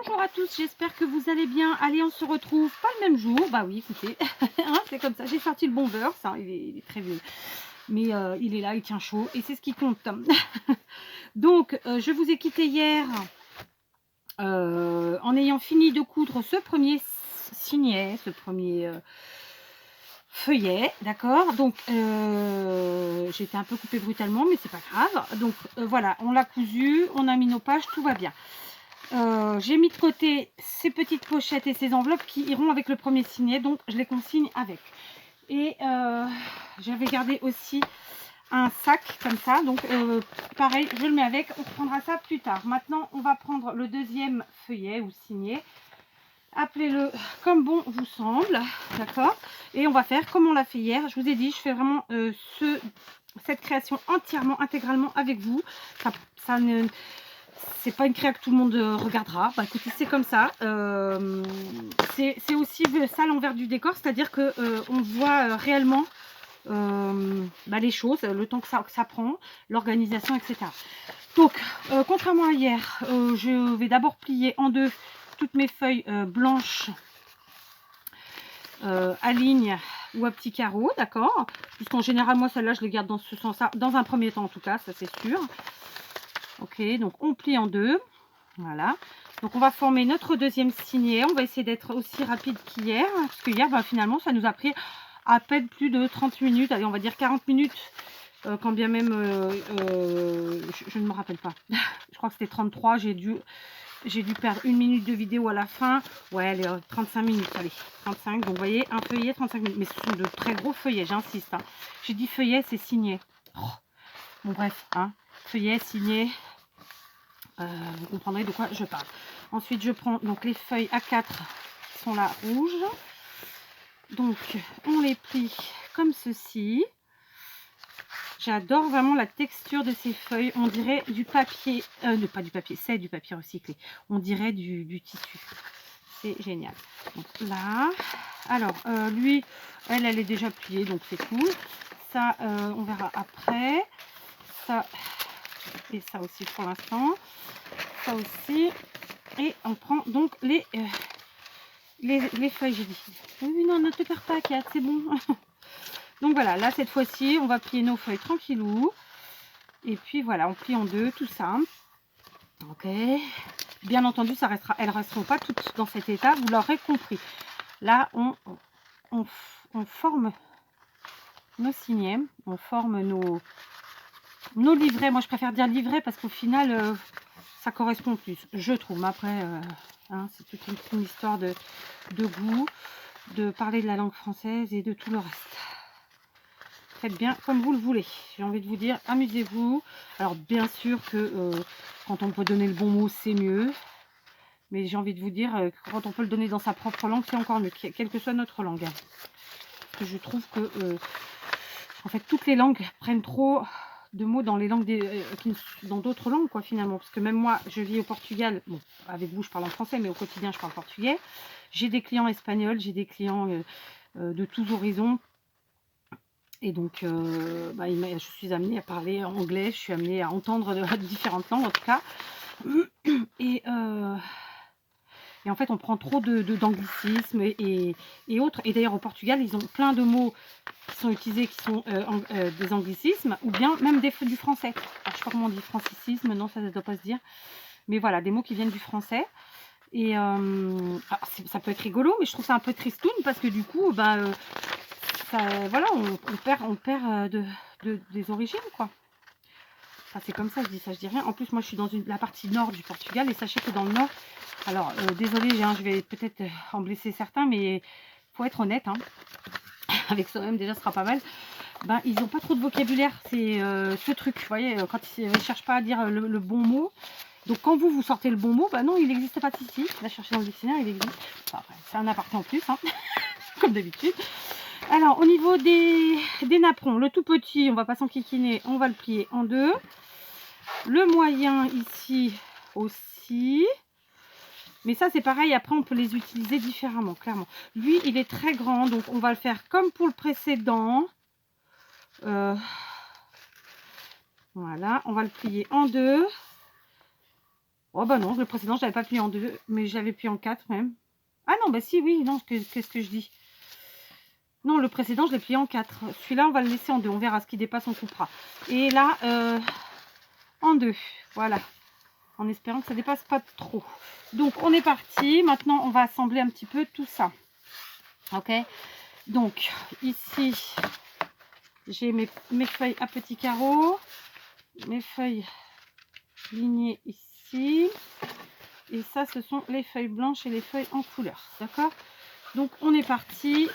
Bonjour à tous, j'espère que vous allez bien. Allez, on se retrouve pas le même jour. Bah oui, écoutez, hein, c'est comme ça. J'ai sorti le bon beurre, ça, il est très vieux. Mais il est là, il tient chaud et c'est ce qui compte. Donc, je vous ai quitté hier en ayant fini de coudre ce premier signet, ce premier feuillet, d'accord. Donc, j'ai été un peu coupée brutalement, mais c'est pas grave. Donc, voilà, on l'a cousu, on a mis nos pages, tout va bien. J'ai mis de côté ces petites pochettes et ces enveloppes qui iront avec le premier signet, donc je les consigne avec. Et j'avais gardé aussi un sac comme ça, donc pareil, je le mets avec, on reprendra ça plus tard. Maintenant, on va prendre le deuxième feuillet ou signet, appelez-le comme bon vous semble, d'accord. Et on va faire comme on l'a fait hier. Je vous ai dit, je fais vraiment cette création entièrement, intégralement avec vous. Ça ne... C'est pas une créa que tout le monde regardera. Bah écoutez, c'est comme ça. C'est aussi ça l'envers du décor, c'est-à-dire que on voit réellement les choses, le temps que ça prend, l'organisation, etc. Donc, contrairement à hier, je vais d'abord plier en deux toutes mes feuilles blanches à ligne ou à petits carreaux, d'accord. Puisqu'en général, moi, celle-là, je les garde dans ce sens-là, dans un premier temps en tout cas, ça c'est sûr. Ok, donc on plie en deux. Voilà, donc on va former notre deuxième signet. On va essayer d'être aussi rapide qu'hier, parce que hier, finalement, ça nous a pris à peine plus de 30 minutes. Allez, on va dire 40 minutes, quand bien même, je ne me rappelle pas. Je crois que c'était 33, j'ai dû perdre une minute de vidéo à la fin. Ouais, allez, 35 minutes, allez, 35. Donc, vous voyez, un feuillet, 35 minutes. Mais ce sont de très gros feuillets, j'insiste. Hein. J'ai dit feuillet, c'est signé. Oh. Bon, bref, hein, feuillet, signé. Vous comprendrez de quoi je parle. Ensuite, je prends donc les feuilles A4 qui sont là rouges. Donc, on les plie comme ceci. J'adore vraiment la texture de ces feuilles. On dirait du papier, pas du papier, c'est du papier recyclé. On dirait du tissu. C'est génial. Donc là, alors lui, elle est déjà pliée, donc c'est cool. Ça, on verra après. Ça et ça aussi pour l'instant. Ça aussi. Et on prend donc les feuilles, j'ai dit. Oui, non, ne te perds pas, Kat, c'est bon. Donc voilà, là, cette fois-ci, on va plier nos feuilles tranquillou. Et puis voilà, on plie en deux, tout ça. Ok. Bien entendu, ça restera, elles ne resteront pas toutes dans cet état, vous l'aurez compris. Là, on forme nos signets, on forme nos livrets. Moi, je préfère dire livrets parce qu'au final, ça correspond plus, je trouve. Mais après, hein, c'est toute une histoire de goût, de parler de la langue française et de tout le reste. Faites bien comme vous le voulez. J'ai envie de vous dire, amusez-vous. Alors, bien sûr que quand on peut donner le bon mot, c'est mieux. Mais j'ai envie de vous dire, que quand on peut le donner dans sa propre langue, c'est encore mieux, quelle que soit notre langue. Parce que je trouve que, en fait, toutes les langues prennent trop de mots dans les langues dans d'autres langues, quoi, finalement. Parce que même moi, je vis au Portugal. Bon, avec vous, je parle en français, mais au quotidien, je parle portugais. J'ai des clients espagnols, j'ai des clients de tous horizons. Et donc, je suis amenée à parler anglais, je suis amenée à entendre différentes langues, en tout cas. Et en fait, on prend trop d'anglicismes et autres. Et d'ailleurs, au Portugal, ils ont plein de mots qui sont utilisés, qui sont des anglicismes, ou bien même du français. Alors, je ne sais pas comment on dit francisisme, non, ça ne doit pas se dire. Mais voilà, des mots qui viennent du français. Et ça peut être rigolo, mais je trouve ça un peu tristoun, parce que du coup, voilà, on perd des origines, quoi. Enfin, c'est comme ça, je dis rien. En plus, moi, je suis dans la partie nord du Portugal, et sachez que dans le nord, alors, désolée, je vais peut-être en blesser certains, mais faut être honnête, hein. Avec soi-même, déjà, ce sera pas mal. Ils n'ont pas trop de vocabulaire, c'est ce truc, vous voyez, quand ils ne cherchent pas à dire le bon mot. Donc, quand vous sortez le bon mot, non, il n'existe pas ici. Il va chercher dans le dictionnaire, il existe. Enfin, c'est un aparté en plus, hein, comme d'habitude. Alors, au niveau des napperons, le tout petit, on va pas s'enquiquiner, on va le plier en deux. Le moyen ici aussi. Mais ça, c'est pareil, après, on peut les utiliser différemment, clairement. Lui, il est très grand, donc on va le faire comme pour le précédent. Voilà, on va le plier en deux. Oh bah non, le précédent, je l'avais pas plié en 2, mais je l'avais plié en 4 même. Ah non, bah si, oui, non, qu'est-ce que je dis? Non, le précédent, je l'ai plié en 4. Celui-là, on va le laisser en 2. On verra ce qui dépasse, on coupera. Et là, en 2. Voilà. En espérant que ça dépasse pas trop. Donc, on est parti. Maintenant, on va assembler un petit peu tout ça. Ok. Donc, ici, j'ai mes feuilles à petits carreaux. Mes feuilles lignées ici. Et ça, ce sont les feuilles blanches et les feuilles en couleur. D'accord? Donc, on est parti.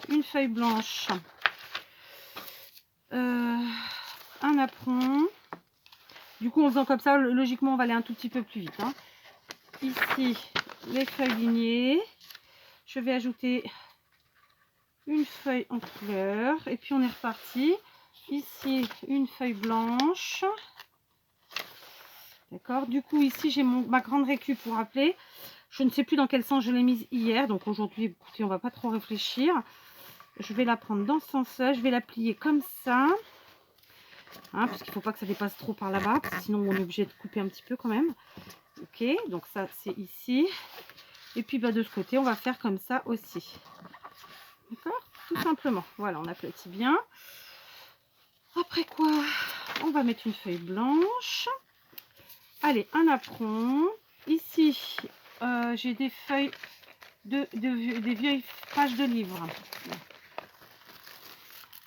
Une feuille blanche. Un apron. Du coup, en faisant comme ça, logiquement, on va aller un tout petit peu plus vite. Hein. Ici, les feuilles lignées. Je vais ajouter une feuille en couleur. Et puis, on est reparti. Ici, une feuille blanche. D'accord. Du coup, ici, j'ai ma grande récup pour rappeler. Je ne sais plus dans quel sens je l'ai mise hier. Donc, aujourd'hui, écoutez, on va pas trop réfléchir. Je vais la prendre dans ce sens-là. Je vais la plier comme ça. Hein, parce qu'il ne faut pas que ça dépasse trop par là-bas. Parce que sinon, on est obligé de couper un petit peu quand même. Ok, donc ça, c'est ici. Et puis, bah, de ce côté, on va faire comme ça aussi. D'accord? Tout simplement. Voilà, on aplatit bien. Après quoi, on va mettre une feuille blanche. Allez, un apron. Ici, j'ai des feuilles, des vieilles pages de livres.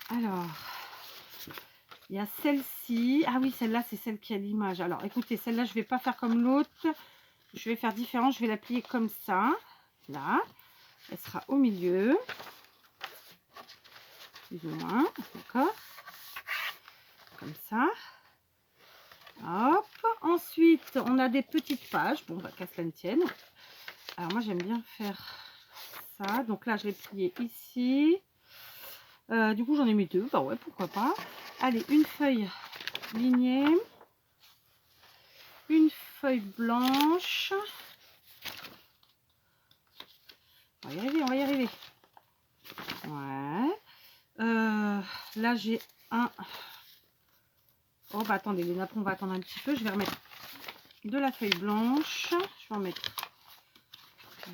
Alors, il y a celle-ci. Ah oui, celle-là, c'est celle qui a l'image. Alors, écoutez, celle-là, je ne vais pas faire comme l'autre. Je vais faire différent. Je vais la plier comme ça. Là. Elle sera au milieu. Plus ou moins. D'accord? Comme ça. Hop. Ensuite, on a des petites pages. Bon, bah, qu'à cela ne tienne. Alors, moi, j'aime bien faire ça. Donc là, je l'ai plié ici. Du coup, j'en ai mis 2. Bah ouais, pourquoi pas. Allez, une feuille lignée. Une feuille blanche. On va y arriver, on va y arriver. Ouais. Là, j'ai un... Oh, bah attendez, les napperons, on va attendre un petit peu. Je vais remettre de la feuille blanche. Je vais en mettre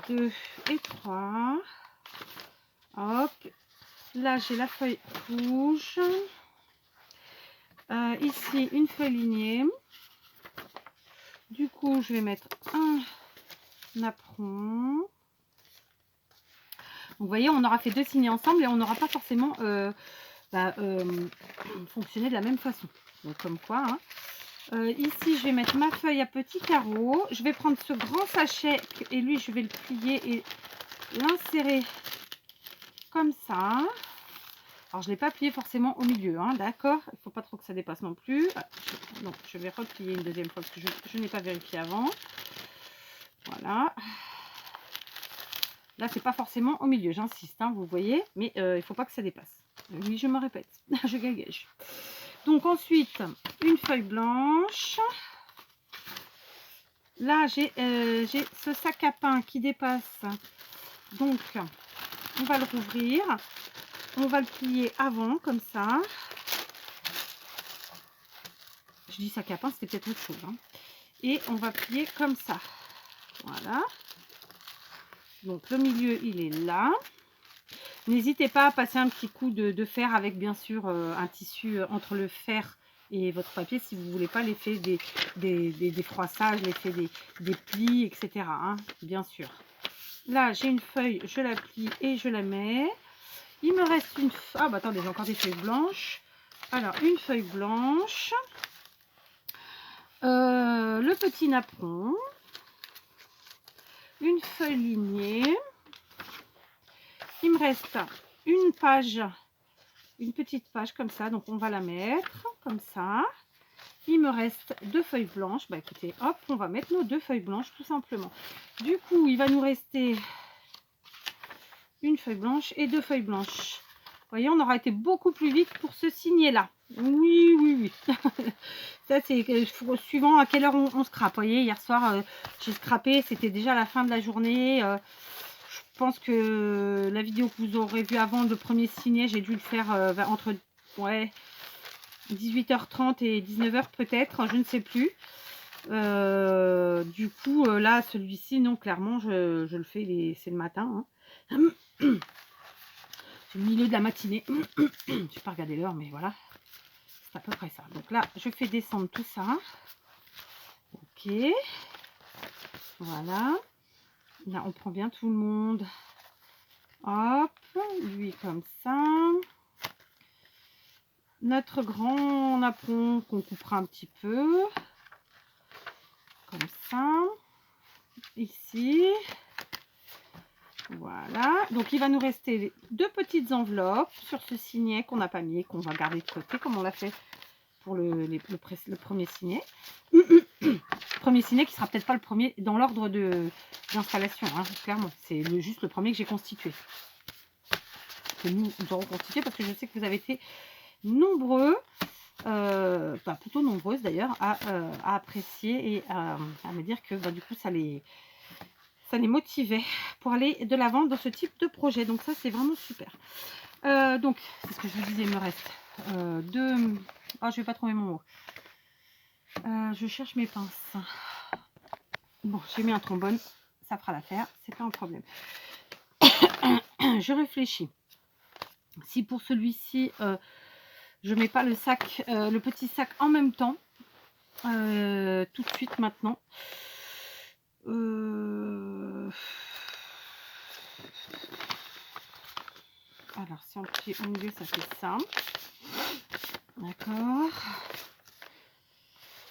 2 et 3. Hop. Là, j'ai la feuille rouge. Ici, une feuille lignée. Du coup, je vais mettre un napperon. Vous voyez, on aura fait 2 signets ensemble et on n'aura pas forcément fonctionné de la même façon. Donc, comme quoi. Hein. Ici, je vais mettre ma feuille à petits carreaux. Je vais prendre ce grand sachet et lui, je vais le plier et l'insérer comme ça. Alors, je ne l'ai pas plié forcément au milieu, hein, d'accord? Il ne faut pas trop que ça dépasse non plus. Donc, je vais replier une deuxième fois parce que je n'ai pas vérifié avant. Voilà. Là, c'est pas forcément au milieu, j'insiste, hein, vous voyez, mais il ne faut pas que ça dépasse. Oui, je me répète, je gagage. Donc ensuite, une feuille blanche. Là, j'ai ce sac à pain qui dépasse. Donc, on va le rouvrir. On va le plier avant, comme ça. Je dis sac à pain, c'était peut-être autre chose. Hein. Et on va plier comme ça. Voilà. Donc, le milieu, il est là. N'hésitez pas à passer un petit coup de fer avec, bien sûr, un tissu entre le fer et votre papier si vous ne voulez pas l'effet des froissages, l'effet des plis, etc. Hein, bien sûr. Là, j'ai une feuille, je la plie et je la mets. Il me reste une... Ah, bah attendez, j'ai encore des feuilles blanches. Alors, une feuille blanche. Le petit napperon. Une feuille lignée. Il me reste une page, une petite page comme ça. Donc, on va la mettre comme ça. Il me reste 2 feuilles blanches. Bah écoutez, hop, on va mettre nos 2 feuilles blanches tout simplement. Du coup, il va nous rester une feuille blanche et 2 feuilles blanches. Vous voyez, on aura été beaucoup plus vite pour ce signet-là. Oui, oui, oui. Ça, c'est suivant à quelle heure on scrape. Vous voyez, hier soir, j'ai scrapé. C'était déjà la fin de la journée. Je pense que la vidéo que vous aurez vue avant, le premier signet, j'ai dû le faire entre... Ouais, 18h30 et 19h peut-être, je ne sais plus. Du coup, là, celui-ci, non, clairement, je le fais, c'est le matin. Hein. C'est le milieu de la matinée. Je n'ai pas regardé l'heure, mais voilà. C'est à peu près ça. Donc là, je fais descendre tout ça. Ok. Voilà. Là, on prend bien tout le monde. Hop. Lui, comme ça. Notre grand napperon qu'on coupera un petit peu. Comme ça. Ici. Voilà. Donc, il va nous rester 2 petites enveloppes sur ce signet qu'on n'a pas mis et qu'on va garder de côté, comme on l'a fait pour le premier signet. Premier signet qui sera peut-être pas le premier dans l'ordre d'installation, hein, clairement. C'est juste le premier que j'ai constitué. Que nous aurons constitué parce que je sais que vous avez été nombreux, plutôt nombreuses d'ailleurs, à apprécier et à me dire que du coup ça les motivait pour aller de l'avant dans ce type de projet. Donc ça c'est vraiment super. Donc c'est ce que je vous disais, il me reste deux... Oh, je vais pas trouver mon mot. Je cherche mes pinces. Bon, j'ai mis un trombone, ça fera l'affaire, c'est pas un problème. Je réfléchis. Si pour celui-ci, je mets pas le sac, le petit sac en même temps, tout de suite maintenant. Alors, si on plie au milieu, ça fait ça. D'accord.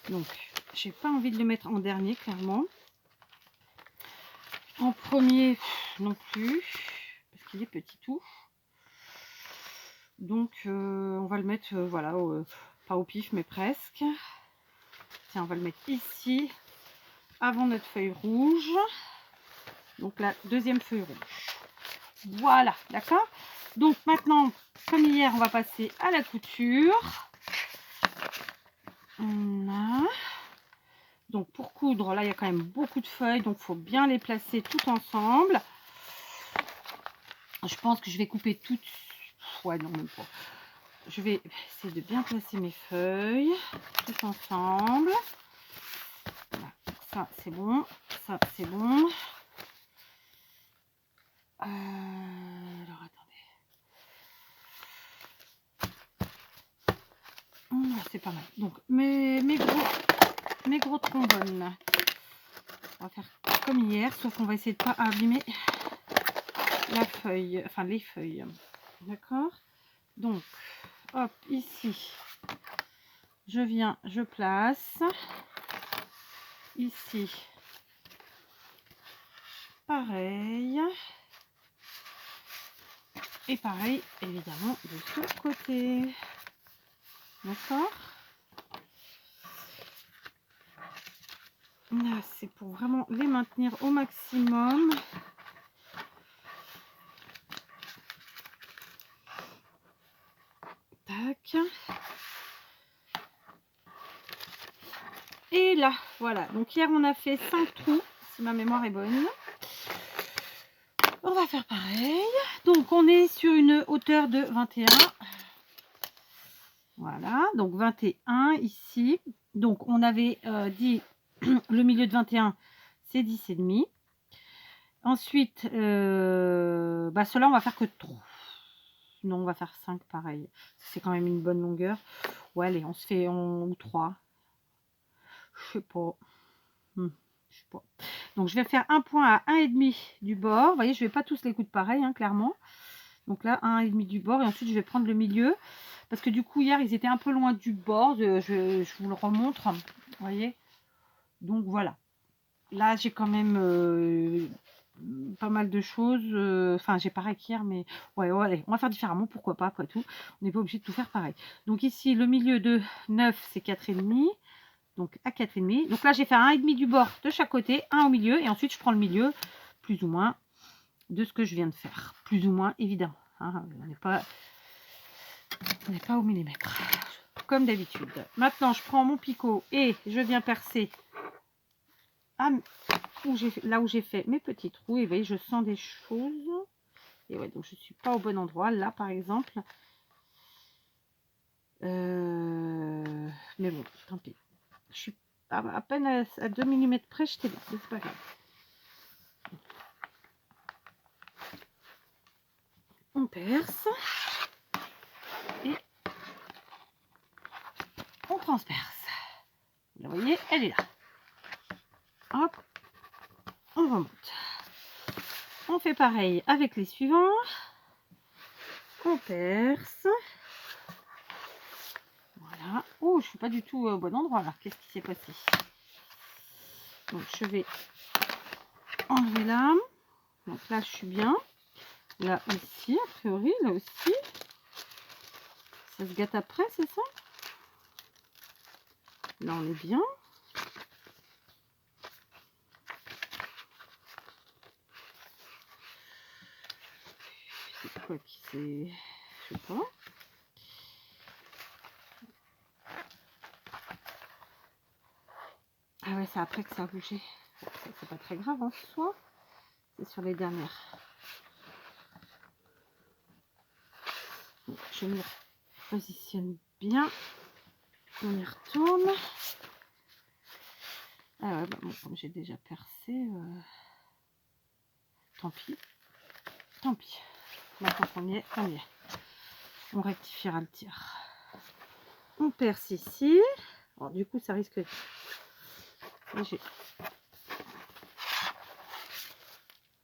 Donc, j'ai pas envie de le mettre en dernier, clairement. En premier, non plus, parce qu'il est petit tout. Donc, on va le mettre, voilà, pas au pif, mais presque. Tiens, on va le mettre ici, avant notre feuille rouge. Donc, la deuxième feuille rouge. Voilà, d'accord. Donc, maintenant, comme hier, on va passer à la couture. Voilà. Donc, pour coudre, là, il y a quand même beaucoup de feuilles, donc il faut bien les placer tout ensemble. Je pense que je vais couper toutes. Ouais, non, même pas. Je vais essayer de bien placer mes feuilles tout ensemble. Voilà. Ça, c'est bon. Ça, c'est bon. Alors, attendez. C'est pas mal. Donc, mes gros trombones. On va faire comme hier, sauf qu'on va essayer de ne pas abîmer la feuille, enfin les feuilles. D'accord? Donc, hop, ici, je viens, je place. Ici, pareil. Et pareil, évidemment, de ce côté. D'accord? Là, c'est pour vraiment les maintenir au maximum. Tac. Et là, voilà. Donc hier, on a fait 5 trous, si ma mémoire est bonne. On va faire pareil. Donc, on est sur une hauteur de 21. Voilà, donc 21 ici. Donc, on avait dit le milieu de 21, c'est 10,5. Ensuite, ceux-là, on va faire que 3. Non, on va faire 5 pareil. C'est quand même une bonne longueur. Ouais, allez, on se fait ou 3. Je sais pas. Je sais pas. Donc, je vais faire un point à 1,5 du bord. Vous voyez, je ne vais pas tous les coudre pareil, hein, clairement. Donc là, 1,5 du bord. Et ensuite, je vais prendre le milieu. Parce que du coup, hier, ils étaient un peu loin du bord. Je vous le remontre. Vous voyez. Donc, voilà. Là, j'ai quand même pas mal de choses. Enfin, j'ai pareil qu'hier, mais ouais, allez, on va faire différemment. Pourquoi pas, après tout. On n'est pas obligé de tout faire pareil. Donc ici, le milieu de 9, c'est 4,5. Donc à 4,5. Donc là, j'ai fait 1,5 du bord de chaque côté, un au milieu. Et ensuite, je prends le milieu, plus ou moins, de ce que je viens de faire. Plus ou moins, évidemment. Hein, on n'est pas au millimètre. Comme d'habitude. Maintenant, je prends mon picot et je viens percer là où j'ai fait mes petits trous. Et vous voyez, je sens des choses. Et ouais, donc je ne suis pas au bon endroit. Là, par exemple. Mais bon, tant pis. Je suis à peine à 2 mm près, j'étais bien, c'est pas grave. On perce et on transperce. Vous la voyez, elle est là. Hop, on remonte. On fait pareil avec les suivants. On perce. Voilà. Oh, je suis pas du tout au bon endroit là. Qu'est-ce qui s'est passé? Donc je vais enlever là. Donc là, je suis bien. Là aussi, a priori, là aussi. Ça se gâte après, c'est ça? Là, on est bien. C'est quoi qui s'est... Je sais pas. Ah ouais, c'est après que ça a bougé. C'est pas très grave en soi. C'est sur les dernières. Donc, je me positionne bien. On y retourne. Ah ouais, bah bon, comme j'ai déjà percé, tant pis. Tant pis. Maintenant qu'on y est, on y est. On rectifiera le tir. On perce ici. Alors, du coup, ça risque de...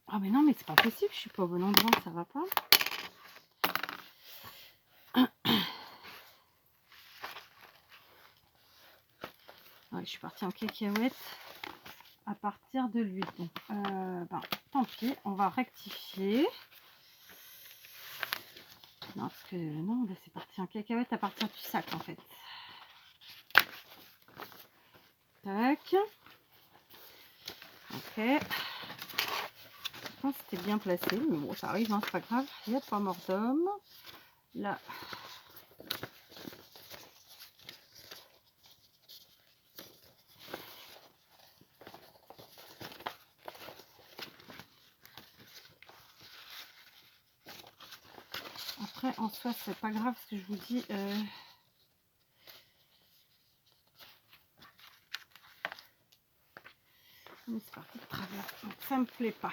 Ah mais non, mais c'est pas possible, je suis pas au bon endroit, ça va pas. Ouais, je suis partie en cacahuète à partir de lui. Donc, ben, tant pis, on va rectifier. Non, parce que non, là c'est parti en cacahuète à partir du sac en fait. Tac. Ok. Je pense que c'était bien placé, mais bon, ça arrive, hein, c'est pas grave. Il n'y a pas mort d'homme. Là. Après, en soi, c'est pas grave ce que je vous dis. Mais c'est parti de travers. Donc, ça me plaît pas.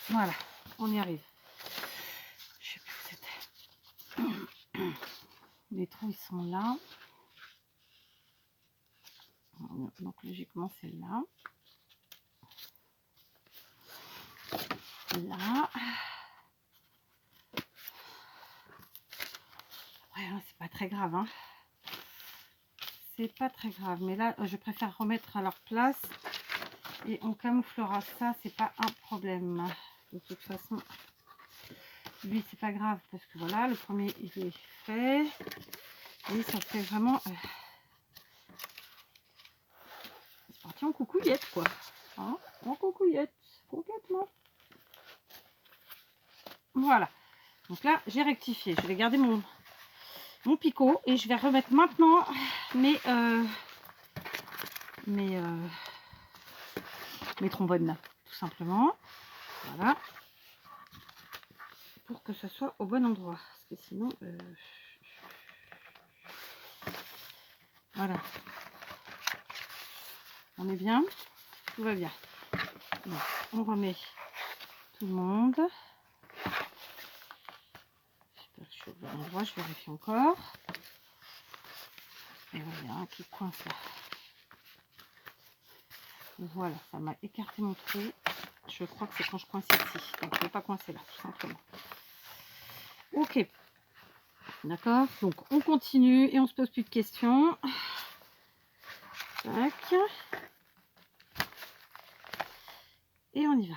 Voilà, on y arrive. Je sais plus où c'était. Les trous, ils sont là. Donc, logiquement, c'est là. Là. Ouais, c'est pas très grave, hein. C'est pas très grave. Mais là, je préfère remettre à leur place. Et on camouflera ça, c'est pas un problème. De toute façon, lui, c'est pas grave. Parce que voilà, le premier, il est fait. Et ça fait vraiment... c'est parti en coucouillette, quoi. Hein, en coucouillette, complètement. Voilà. Donc là, j'ai rectifié. Je vais garder mon picot et je vais remettre maintenant mes trombones, tout simplement. Voilà. Pour que ce soit au bon endroit. Parce que sinon... voilà. On est bien. Tout va bien. Donc, on remet tout le monde. J'espère que je suis au bon endroit. Je vérifie encore. Et voilà, qui coince là. Voilà, ça m'a écarté mon trou. Je crois que c'est quand je coince ici. Donc, je ne vais pas coincer là, tout simplement. Ok. D'accord. Donc, on continue et on se pose plus de questions. Tac. Et on y va.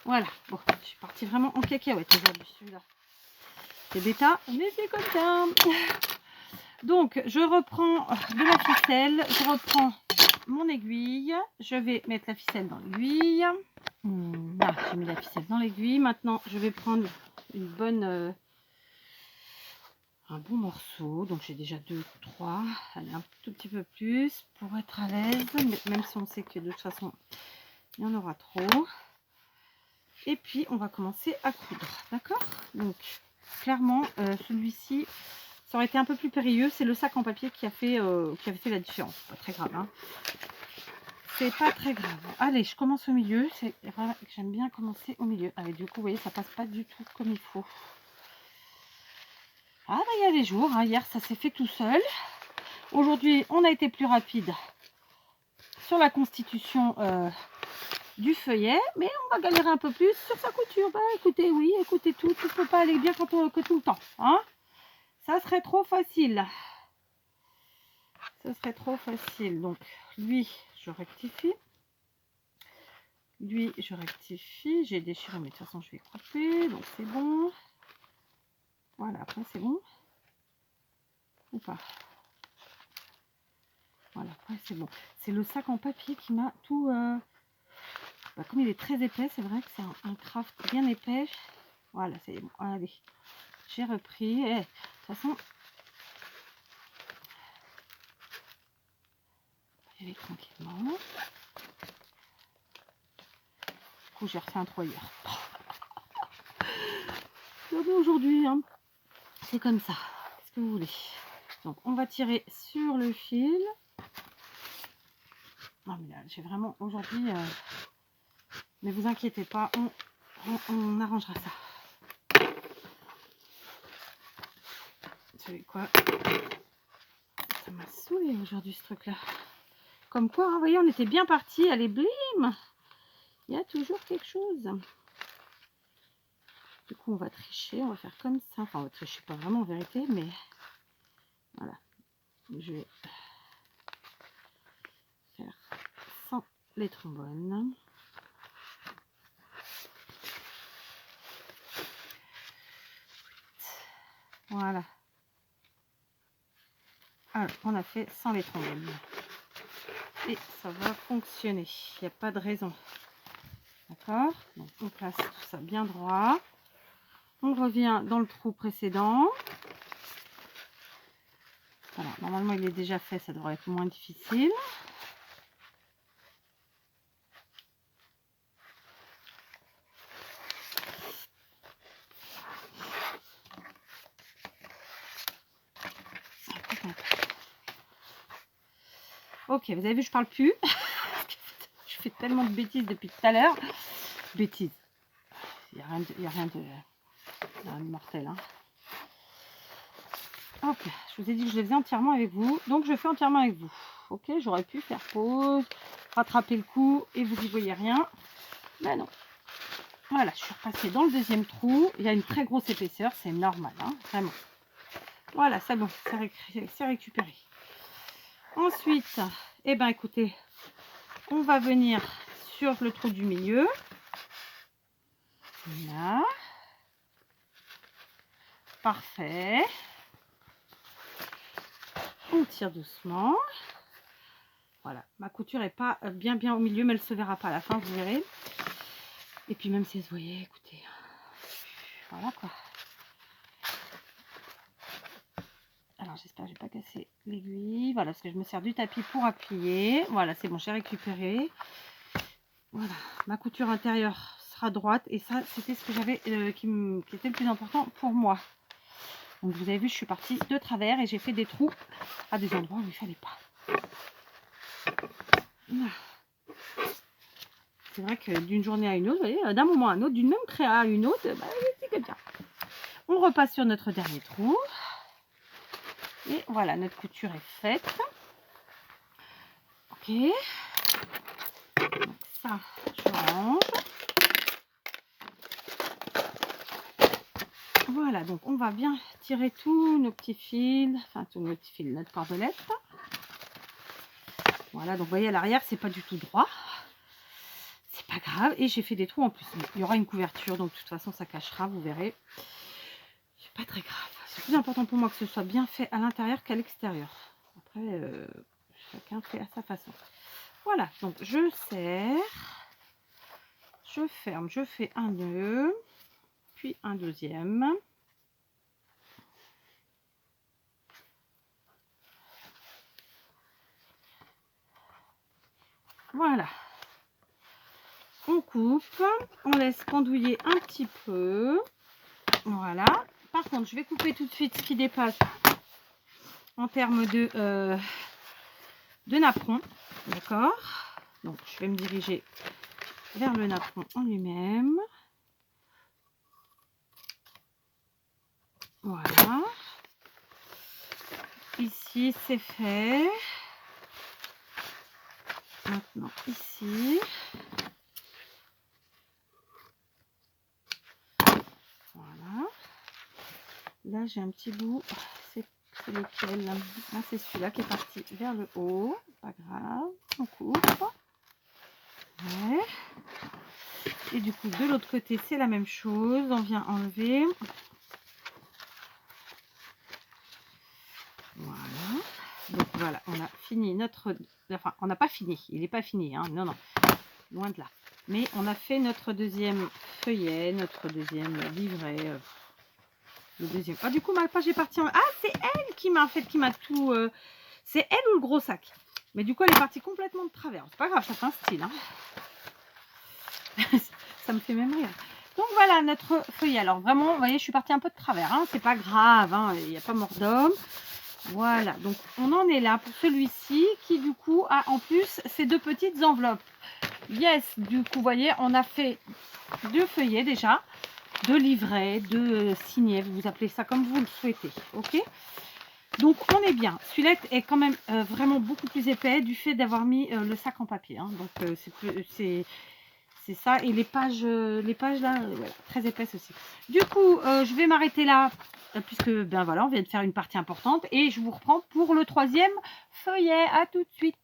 Voilà. Bon, je suis partie vraiment en cacahuète aujourd'hui, celui-là. C'est bêta, mais c'est comme ça. Donc, je reprends de la ficelle. Je reprends mon aiguille. Je vais mettre la ficelle dans l'aiguille. Là, j'ai mis la ficelle dans l'aiguille. Maintenant, je vais prendre une bonne... un bon morceau. Donc, j'ai déjà 2 ou 3. Allez, un tout petit peu plus pour être à l'aise. Même si on sait que de toute façon, il y en aura trop. Et puis on va commencer à coudre, d'accord? Donc clairement celui-ci, ça aurait été un peu plus périlleux. C'est le sac en papier qui avait fait la différence. Pas très grave, hein. C'est pas très grave. Allez, je commence au milieu. C'est vrai que j'aime bien commencer au milieu. Allez, du coup, vous voyez, ça passe pas du tout comme il faut. Ah bah il y a des jours, hein. Hier ça s'est fait tout seul. Aujourd'hui on a été plus rapide sur la constitution du feuillet, mais on va galérer un peu plus sur sa couture. Bah écoutez, oui, écoutez, tout ne peut pas aller bien que tout le temps, hein. Ça serait trop facile. Ça serait trop facile. Donc lui, je rectifie. Lui, je rectifie. J'ai déchiré, mais de toute façon, je vais couper. Donc c'est bon. Voilà, après c'est bon. Ou pas. Voilà, après c'est bon. C'est le sac en papier qui m'a tout... Bah, comme il est très épais, c'est vrai que c'est un craft bien épais. Voilà, c'est bon. Allez, j'ai repris. Et, de toute façon, j'y vais tranquillement. Du coup, j'ai refait un trou hier. Aujourd'hui, hein, c'est comme ça. Qu'est-ce que vous voulez? Donc, on va tirer sur le fil. Non, mais là, j'ai vraiment aujourd'hui... Mais vous inquiétez pas, on arrangera ça. Vous savez quoi? Ça m'a saoulé aujourd'hui ce truc là. Comme quoi, hein, vous voyez, on était bien parti. Allez, blim! Il y a toujours quelque chose. Du coup, on va tricher. On va faire comme ça. Enfin, on va tricher pas vraiment en vérité, mais voilà. Je vais faire sans les trombones. Voilà. Alors, on a fait sans les trombones. Et ça va fonctionner. Il n'y a pas de raison. D'accord? Donc, on place tout ça bien droit. On revient dans le trou précédent. Voilà, normalement, il est déjà fait. Ça devrait être moins difficile. Ok, vous avez vu, je parle plus. Je fais tellement de bêtises depuis tout à l'heure. Bêtises. Il n'y a rien de mortel. Hein. Ok, je vous ai dit que je les faisais entièrement avec vous. Donc, je fais entièrement avec vous. Ok, j'aurais pu faire pause, rattraper le coup et vous n'y voyez rien. Mais non. Voilà, je suis repassée dans le deuxième trou. Il y a une très grosse épaisseur, c'est normal, hein, vraiment. Voilà, c'est bon, c'est récupéré. Ensuite, eh ben écoutez, on va venir sur le trou du milieu. Là. Parfait. On tire doucement. Voilà, ma couture est pas bien au milieu, mais elle se verra pas à la fin, vous verrez. Et puis même si vous voyez, écoutez, voilà quoi. Alors j'espère que j'ai pas cassé l'aiguille. Voilà, parce que je me sers du tapis pour appuyer. Voilà, c'est bon, j'ai récupéré. Voilà, ma couture intérieure sera droite. Et ça, c'était ce que j'avais qui était le plus important pour moi. Donc vous avez vu, je suis partie de travers et j'ai fait des trous à des endroits où il ne fallait pas. Voilà. C'est vrai que d'une journée à une autre, vous voyez, d'un moment à un autre, d'une même créa à une autre, bah, c'est comme ça. On repasse sur notre dernier trou. Et voilà, notre couture est faite. Ok. Donc ça, je range. Voilà, donc on va bien tirer tous nos petits fils, enfin tous nos petits fils, notre cordelette. Voilà, donc vous voyez à l'arrière, c'est pas du tout droit. C'est pas grave. Et j'ai fait des trous en plus. Il y aura une couverture, donc de toute façon, ça cachera, vous verrez. C'est pas très grave. C'est plus important pour moi que ce soit bien fait à l'intérieur qu'à l'extérieur. Après, chacun fait à sa façon. Voilà, donc je serre, je ferme, je fais un nœud, puis un deuxième. Voilà. On coupe, on laisse pendouiller un petit peu. Voilà. Par contre, je vais couper tout de suite ce qui dépasse en termes de napperon. D'accord? Donc, je vais me diriger vers le napperon en lui-même. Voilà. Ici, c'est fait. Maintenant, ici. Voilà. Là, j'ai un petit bout. C'est lequel? Là, c'est celui-là qui est parti vers le haut. Pas grave. On coupe. Ouais. Et du coup, de l'autre côté, c'est la même chose. On vient enlever. Voilà. Donc voilà, on a fini notre... Enfin, on n'a pas fini. Il n'est pas fini. Hein. Non, non. Loin de là. Mais on a fait notre deuxième feuillet, notre deuxième livret. Le deuxième. Ah, du coup, ma page est partie en... Ah, c'est elle qui m'a tout... C'est elle ou le gros sac? Mais du coup, elle est partie complètement de travers. C'est pas grave, ça fait un style. Hein. Ça me fait même rire. Donc voilà notre feuillet. Alors vraiment, vous voyez, je suis partie un peu de travers. Hein. C'est pas grave, hein. Il n'y a pas mort d'homme. Voilà, donc on en est là pour celui-ci qui du coup a en plus ces deux petites enveloppes. Yes, du coup, vous voyez, on a fait deux feuillets déjà, deux livrets, deux signets, vous appelez ça comme vous le souhaitez, ok? Donc on est bien. Celui-là est quand même vraiment beaucoup plus épais du fait d'avoir mis le sac en papier. Hein. Donc c'est ça. Et les pages là, voilà, très épaisses aussi. Du coup, je vais m'arrêter là, puisque ben voilà, on vient de faire une partie importante. Et je vous reprends pour le troisième feuillet. À tout de suite.